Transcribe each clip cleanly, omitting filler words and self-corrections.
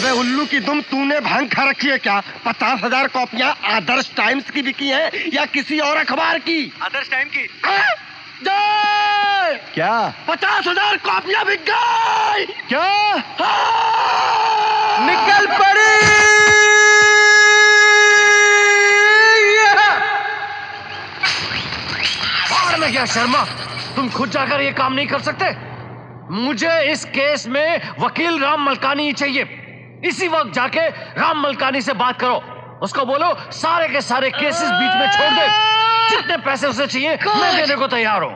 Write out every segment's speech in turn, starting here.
अबे उल्लू की दुम, तूने भांग खा रखी है क्या? 50,000 कॉपियां आदर्श टाइम्स की बिकी हैं या किसी और अखबार की? आदर्श टाइम की। क्या 50,000 कॉपियां बिक गई? क्या? निकल पड़ी। बाहर में क्या शर्मा, तुम खुद जाकर ये काम नहीं कर सकते? मुझे इस केस में वकील राम मलकानी ही चाहिए। इसी वक्त जाके राम मलकानी से बात करो, उसको बोलो सारे के सारे केसेस बीच में छोड़ दे। जितने पैसे उसे चाहिए मैं देने को तैयार हूं।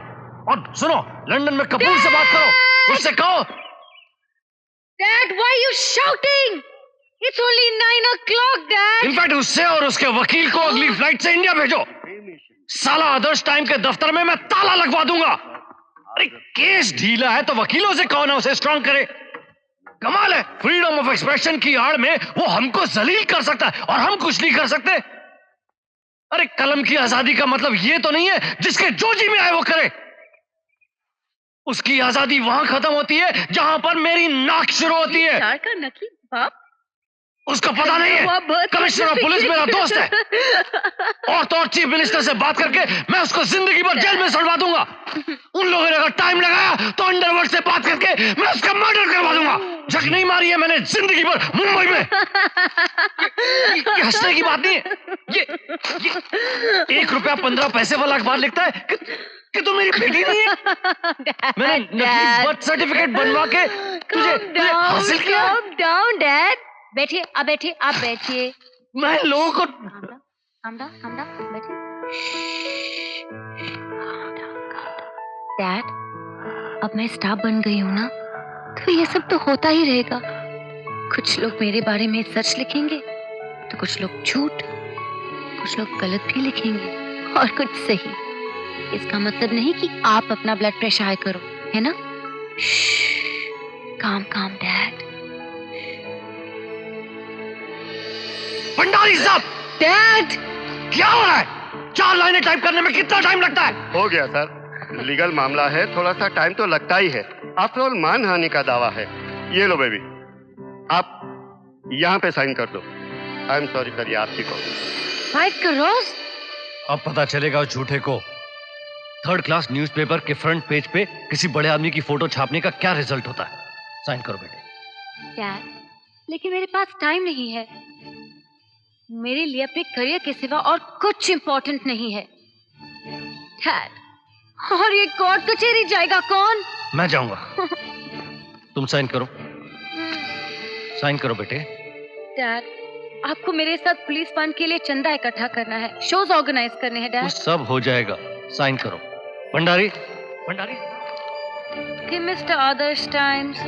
और सुनो, लंदन में कपूर से बात करो, उससे कहो। Dad, why are you shouting? It's only 9 o'clock, Dad. In fact उससे और उसके वकील को अगली फ्लाइट से इंडिया भेजो। साला आदर्श टाइम के दफ्तर में मैं ताला लगवा दूंगा। अरे केस ढीला है तो वकीलों से कौन है उसे स्ट्रांग करे? कमाल है, फ्रीडम ऑफ एक्सप्रेशन की आड़ में वो हमको जलील कर सकता है और हम कुछ नहीं कर सकते। अरे कलम की आजादी का मतलब ये तो नहीं है जिसके जो जी में आए वो करे। उसकी आजादी वहां खत्म होती है जहां पर मेरी नाक शुरू होती है। का नकली बाप? उसको पता नहीं है, कमिश्नर ऑफ पुलिस मेरा दोस्त है। और तो और चीफ मिनिस्टर से बात करके मैं उसको जिंदगी भर जेल में सड़वा दूंगा। उन लोगों ने अगर टाइम लगाया तो अंडरवर्ल्ड से बात करके मैं उसका मर्डर करवा दूंगा। झक नहीं मारी है मैंने जिंदगी भर मुंबई में। ये हंसने की बात नहीं है। ये 1 रुपया 15 पैसे वाला अखबार लिखता है कि तू मेरी बेटी नहीं है। मैंने नकली बर्थ सर्टिफिकेट बनवा के तुझे हासिल किया। Calm down, Dad. बैठिए, आप बैठिए, आप बैठिए। मैं लोगों को calm down, बैठिए। Dad, अब मैं स्टाफ बन गई हूँ ना, तो ये सब तो होता ही रहेगा। कुछ लोग मेरे बारे में सच लिखेंगे तो कुछ लोग झूठ, कुछ लोग गलत भी लिखेंगे और कुछ सही। इसका मतलब नहीं कि आप अपना ब्लड प्रेशर हाई करो, है ना? काम डैड। भंडारी साहब! डैड! क्या हो रहा है? 4 लाइनें टाइप करने में कितना टाइम लगता है? हो गया सर, लीगल मामला है, थोड़ा सा टाइम तो लगता ही है। आफ्टर ऑल मानहानि का दावा है। ये लो बेबी, आप यहाँ पे साइन कर दो। आई एम सॉरी सर, ये आपकी कॉपी। 5 करोड़? अब पता चलेगा उस झूठे को 3rd क्लास न्यूज़पेपर के फ्रंट पेज पे किसी बड़े आदमी की फोटो छापने का क्या रिजल्ट होता है। साइन करो बेटे। डैड, लेकिन मेरे पास टाइम नहीं है। मेरे लिए अपने करियर के सिवा और कुछ इंपॉर्टेंट नहीं है। डैड, और ये कोर्ट कचहरी जाएगा कौन? मैं जाऊंगा। तुम साइन करो। साइन करो बेटे। डैड, आपको मेरे साथ पुलिस फंड के लिए चंदा इकट्ठा करना है, शोज ऑर्गेनाइज करने हैं। डैड, वो सब हो जाएगा। साइन करो। भंडारी कि मिस्टर आदर्श टाइम्स,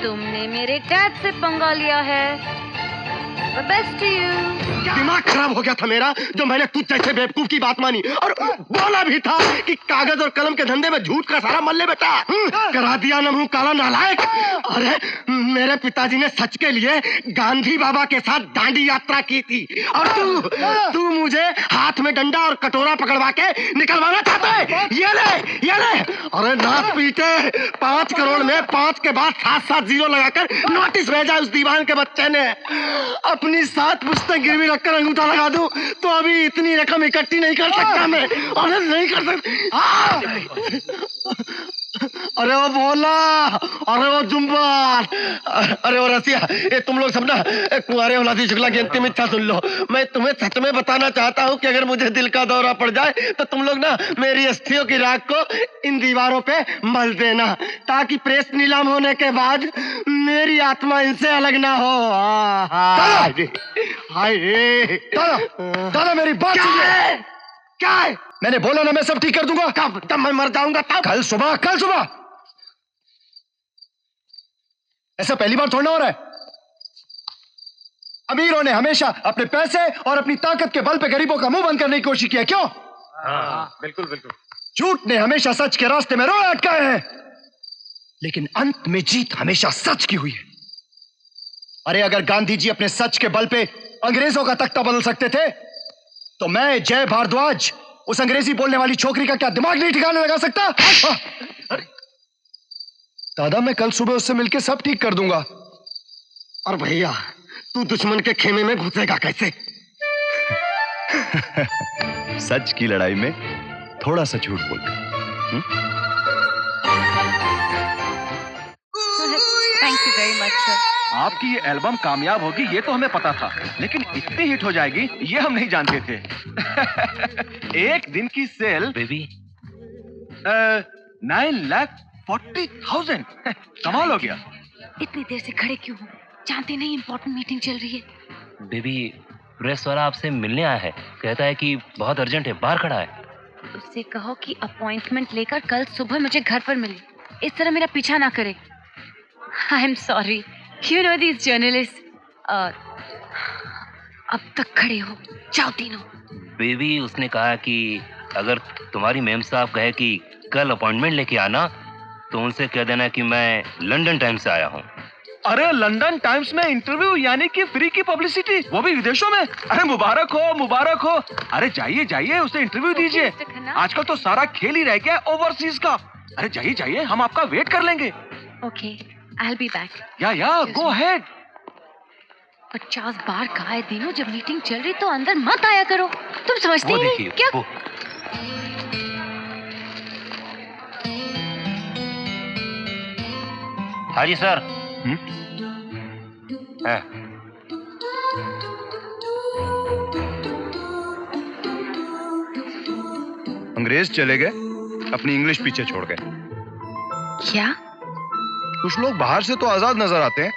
तुमने मेरे डैड से पंगा लिया है। Best to you. दिमाग खराब हो गया था मेरा जो मैंने तुझ जैसे बेवकूफ की बात मानी और बोला भी था कि कागज और कलम के धंधे में झूठ का सारा मल्ले बेटा करा दिया न मुंह काला नालायक। अरे मेरे पिताजी ने सच के लिए गांधी बाबा के साथ दांडी यात्रा की थी और तू मुझे हाथ में डंडा और कटोरा पकड़वा के निकलवाना चाहता है। ये ले। अरे नाथ पीटे, 5 करोड़ में 5 के बाद 7-7 जीरो लगाकर नोटिस भेजा उस दीवान के बच्चे ने। अपनी 7 पुस्तक गिरवी रखकर अंगूठा लगा दूं तो अभी इतनी रकम इकट्ठी नहीं कर सकता मैं। अरे नहीं कर सकता। अरे वो बोला, अरे वो जुम्बार, अरे वो रसिया, ये तुम लोग सब ना कुंवारे औलादी शुक्ला की अंतिम इच्छा सुन लो। मैं तुम्हें सच में बताना चाहता हूँ कि अगर मुझे दिल का दौरा पड़ जाए तो तुम लोग ना मेरी अस्थियों की राख को इन दीवारों पे मल देना ताकि प्रेस नीलाम होने के बाद मेरी आत्मा इनसे अलग ना हो। दादा मेरी बात सुनिए। क्या है? मैंने बोला ना मैं सब ठीक कर दूंगा। कब? तब मैं मर जाऊंगा तब? कल सुबह। ऐसा पहली बार थोड़ा हो रहा है। अमीरों ने हमेशा अपने पैसे और अपनी ताकत के बल पे गरीबों का मुंह बंद करने की कोशिश किया। क्यों? बिल्कुल। झूठ ने हमेशा सच के रास्ते में रोए अटकाए हैं, लेकिन अंत में जीत हमेशा सच की हुई है। अरे अगर गांधी जी अपने सच के बल पे अंग्रेजों का तख्ता बदल सकते थे तो मैं जय भारद्वाज उस अंग्रेजी बोलने वाली छोकरी का क्या दिमाग नहीं ठिकाने लगा सकता? अरे दादा, मैं कल सुबह उससे मिलकर सब ठीक कर दूंगा। और भैया तू दुश्मन के खेमे में घुसेगा कैसे? सच की लड़ाई में थोड़ा सा झूठ बोलकर। Thank you very much sir. आपकी ये एल्बम कामयाब होगी ये तो हमें पता था, लेकिन इतनी हिट हो जाएगी ये हम नहीं जानते थे। एक दिन की सेल बेबी 9,40,000 कमाल हो गया। इतनी देर से खड़े क्यों हो? जानते नहीं इम्पोर्टेंट मीटिंग चल रही है। बेबी प्रेस वाला आपसे मिलने आया है, कहता है कि बहुत अर्जेंट है, बाहर खड़ा है। उससे कहो कि अपॉइंटमेंट लेकर कल सुबह मुझे घर पर मिले, इस तरह मेरा पीछा ना करे। I am sorry, you know this journalist. अब तक खड़े हो, जाओ तीनों। बेबी उसने कहा कि अगर तुम्हारी मैम साहब कहे कि कल अपॉइंटमेंट लेके आना तो उनसे कह देना कि मैं लंदन टाइम्स से आया हूँ। अरे लंदन टाइम्स में इंटरव्यू यानी कि फ्री की पब्लिसिटी, वो भी विदेशों में। अरे मुबारक हो, मुबारक हो। अरे जाइए जाइए उसे इंटरव्यू दीजिए। आजकल तो सारा खेल ही रह गया ओवरसीज का। अरे जाइए जाइए, हम आपका वेट कर लेंगे। Okay, I will be back. या गो अहेड। 50 बार कहा है दिनों, जब मीटिंग चल रही तो अंदर मत आया करो। तुम समझते वो ही नहीं देखिए क्या? वो। हाँ जी सर। हाँ। अंग्रेज चले गए, अपनी इंग्लिश पीछे छोड़ गए। क्या? कुछ लोग बाहर से तो आजाद नजर आते हैं,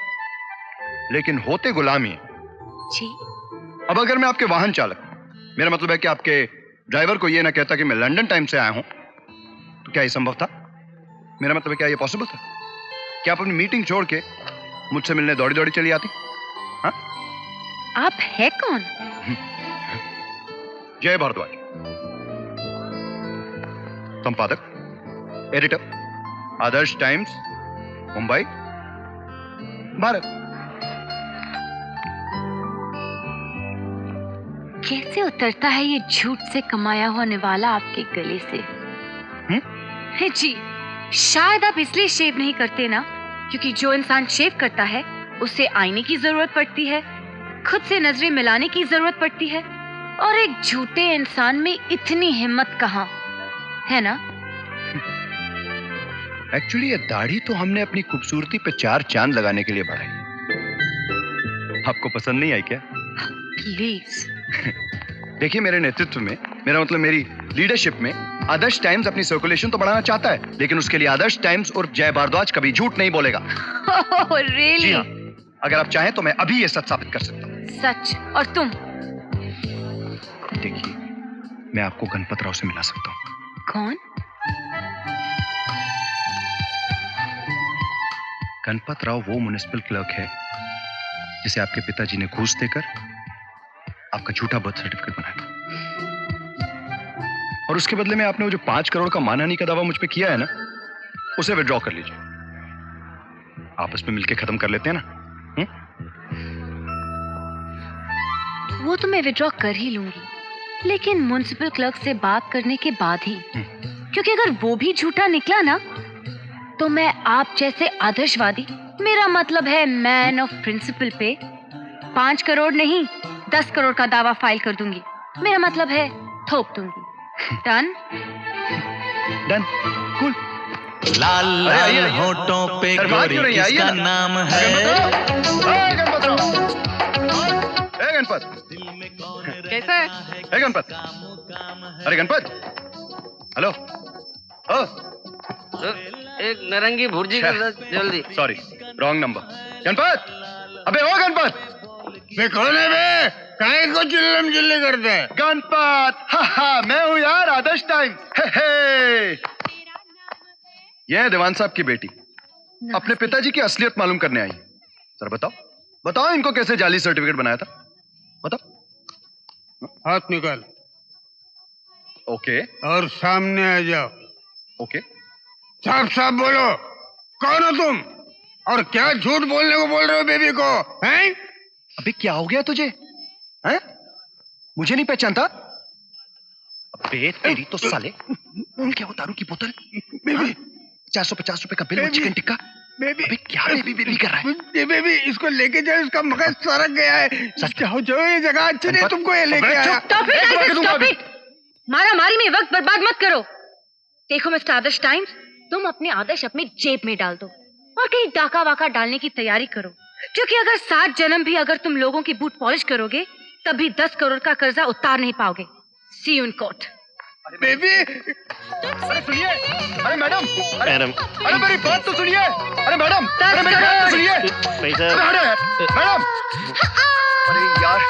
लेकिन होते गुलामी हैं। जी, अब अगर मैं आपके वाहन चालक, मेरा मतलब है कि आपके ड्राइवर को यह ना कहता कि मैं लंदन टाइम से आया हूं, तो क्या यह संभव था? मेरा मतलब है क्या यह पॉसिबल था? क्या आप अपनी मीटिंग छोड़ के मुझसे मिलने दौड़ी दौड़ी चली आती? हाँ? आप है कौन? जय भारद्वाज, संपादक, एडिटर, आदर्श टाइम्स, मुंबई, भारत। कैसे उतरता है ये झूठ से कमाया हुआ निवाला आपके गले से? है जी, शायद आप इसलिए शेव नहीं करते ना, क्योंकि जो इंसान शेव करता है उसे आईने की जरूरत पड़ती है, खुद से नजरें मिलाने की जरूरत पड़ती है, और एक झूठे इंसान में इतनी हिम्मत कहाँ है ना? एक्चुअली ये दाढ़ी तो हमने अपनी खूबसूरती पे 4 चांद लगाने के लिए बढ़ाई। आपको पसंद नहीं आई क्या? प्लीज। देखिए, मेरे नेतृत्व में, मेरा मतलब मेरी लीडरशिप में, आदर्श टाइम्स अपनी सर्कुलेशन तो बढ़ाना चाहता है, लेकिन उसके लिए आदर्श टाइम्स और जय भारद्वाज कभी झूठ नहीं बोलेगा। really? जी हाँ, अगर आप चाहें तो मैं अभी ये सच साबित कर सकता हूँ। सच? और तुम? देखिए, मैं आपको गणपत राव से मिला सकता हूँ। कौन? गणपत राव वो म्युनिसिपल क्लर्क है जिसे आपके पिताजी ने घूस देकर आपका झूठा बर्थ सर्टिफिकेट बनाया, और उसके बदले में आपने वो जो 5 करोड़ का मानहानि का दावा मुझ पे किया है ना, उसे विड्रॉ कर लीजिए। आपस में मिलके खत्म कर लेते हैं ना? वो तो मैं विड्रॉ कर ही लूंगी, लेकिन म्युनिसिपल क्लर्क से बात करने के बाद ही, क्योंकि अगर वो भी झूठा निकला ना, तो मैं आप जैसे आदर्शवादी, मेरा मतलब है मैन ऑफ प्रिंसिपल पे 5 करोड़ नहीं 10 करोड़ का दावा फाइल कर दूंगी। मेरा मतलब है थोप दूंगी। डन? Done, cool. लाल लाल होठों पे गोरी किसका नाम है? गणपत, कैसा है? गणपत, अरे गणपत, हेलो। एक नारंगी भुर्जी कर दो जल्दी। Sorry, wrong number. गणपत, अबे ओ गणपत, मैं कौन है बे? काहे को चिल्लम चिल्ली करते हैं? गणपत, मैं हूँ यार, आदर्श टाइम्स। ये है दीवान साहब की बेटी, अपने पिताजी की असलियत मालूम करने आई। सर बताओ, बताओ इनको कैसे जाली सर्टिफिकेट बनाया था? बताओ। हाथ निकाल। ओके, और सामने आ जाओ। ओके। साफ साफ बोलो, कौन हो तुम? और क्या झूठ बोलने को बोल रहे हो बेबी को? हैं? अबे क्या हो गया तुझे? हैं? मुझे नहीं पहचानता? अबे तेरी तो साले, क्या हो, दारू की बोतल? 450 रुपए का बिल और चिकन टिक्का? बेबी अबे क्या बेबी बेबी कर रहा है? ये बेबी इसको लेके जाओ, इसका मगज सरक गया है। सच जाओ जो ये जगह अच्छी नहीं, तुमको ये लेके आया। Stop it, I said stop it! मारामारी में वक्त बर्बाद मत करो। देखो मिस्टर आदर्श टाइम्स, तुम अपने आदर्श अपनी जेब में डाल दो और कहीं डाका वाका डालने की तैयारी करो, क्योंकि अगर 7 जन्म भी अगर तुम लोगों की बूट पॉलिश करोगे तब भी 10 करोड़ का कर्जा उतार नहीं पाओगे। सी यू इन कोर्ट। बेबी अरे सुनिए, अरे मैडम, अरे मेरी बात तो सुनिए, अरे मैडम, अरे मेरी बात तो सुनिए, मैडम, अरे यार